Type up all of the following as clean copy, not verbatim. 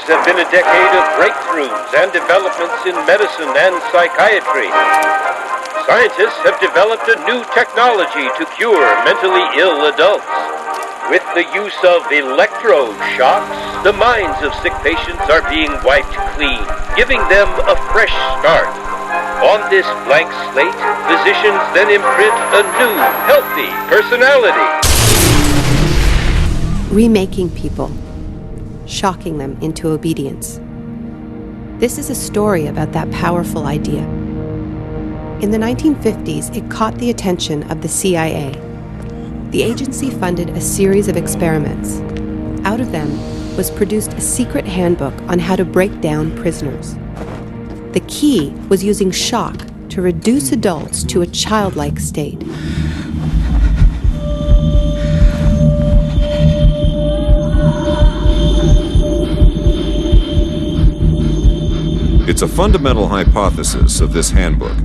have been a decade of breakthroughs and developments in medicine and psychiatry. Scientists have developed a new technology to cure mentally ill adults. With the use of electroshocks, the minds of sick patients are being wiped clean, giving them a fresh start. On this blank slate, physicians then imprint a new, healthy personality. Remaking people, shocking them into obedience. This is a story about that powerful idea. In the 1950s, it caught the attention of the CIA. The agency funded a series of experiments. Out of them was produced a secret handbook on how to break down prisoners. The key was using shock to reduce adults to a childlike state. It's a fundamental hypothesis of this handbook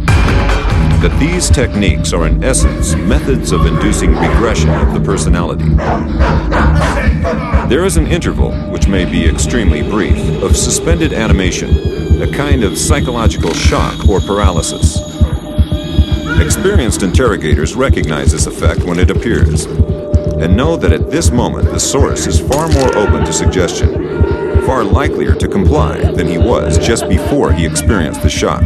that these techniques are in essence methods of inducing regression of the personality. There is an interval, which may be extremely brief, of suspended animation, a kind of psychological shock or paralysis. Experienced interrogators recognize this effect when it appears, and know that at this moment the source is far more open to suggestion, far likelier to comply than he was just before he experienced the shock.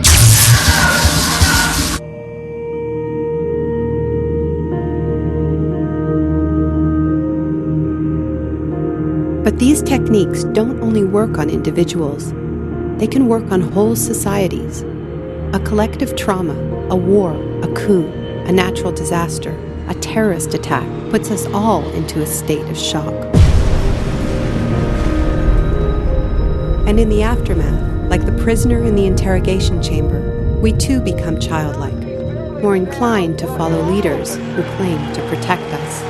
But these techniques don't only work on individuals. They can work on whole societies. A collective trauma, a war, a coup, a natural disaster, a terrorist attack puts us all into a state of shock. And in the aftermath, like the prisoner in the interrogation chamber, we too become childlike, more inclined to follow leaders who claim to protect us.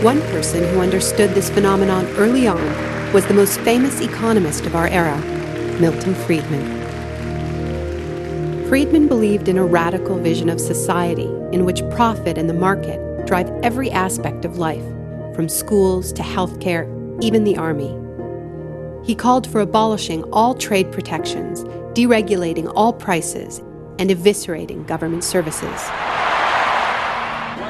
One person who understood this phenomenon early on was the most famous economist of our era, Milton Friedman. Friedman believed in a radical vision of society in which profit and the market drive every aspect of life, from schools to healthcare, even the army. He called for abolishing all trade protections, deregulating all prices, and eviscerating government services.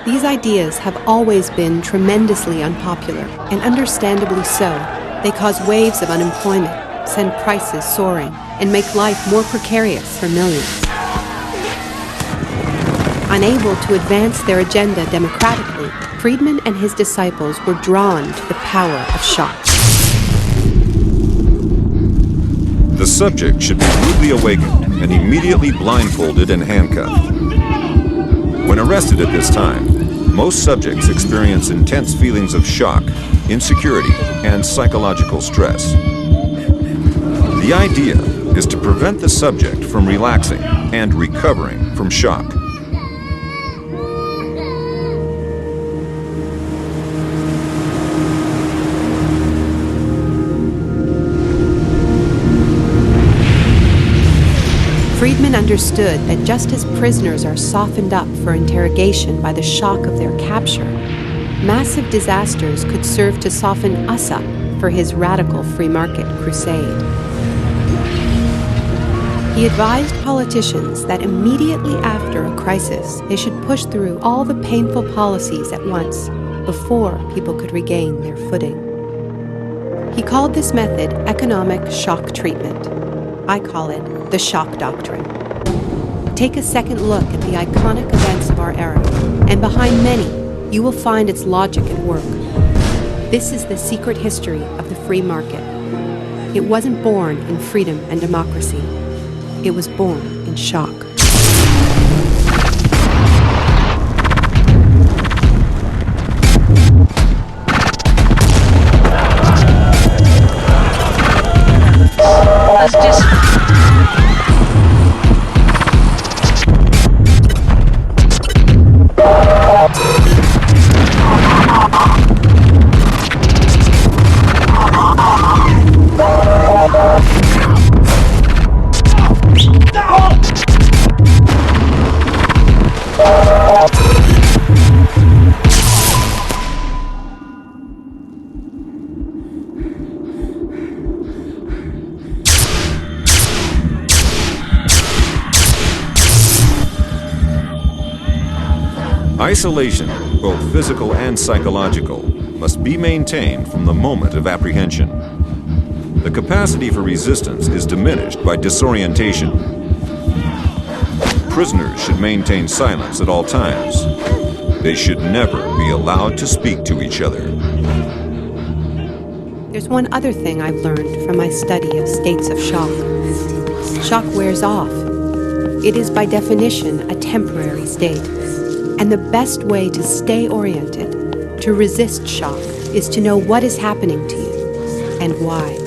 These ideas have always been tremendously unpopular, and understandably so. They cause waves of unemployment, send prices soaring, and make life more precarious for millions. Unable to advance their agenda democratically, Friedman and his disciples were drawn to the power of shock. The subject should be rudely awakened and immediately blindfolded and handcuffed. When arrested at this time, most subjects experience intense feelings of shock, insecurity, and psychological stress. The idea is to prevent the subject from relaxing and recovering from shock. Friedman understood that just as prisoners are softened up for interrogation by the shock of their capture, massive disasters could serve to soften us up for his radical free market crusade. He advised politicians that immediately after a crisis, they should push through all the painful policies at once before people could regain their footing. He called this method economic shock treatment. I call it the shock doctrine. Take a second look at the iconic events of our era, and behind many, you will find its logic at work. This is the secret history of the free market. It wasn't born in freedom and democracy. It was born in shock. Isolation, both physical and psychological, must be maintained from the moment of apprehension. The capacity for resistance is diminished by disorientation. Prisoners should maintain silence at all times. They should never be allowed to speak to each other. There's one other thing I've learned from my study of states of shock. Shock wears off. It is by definition a temporary state. And the best way to stay oriented, to resist shock, is to know what is happening to you and why.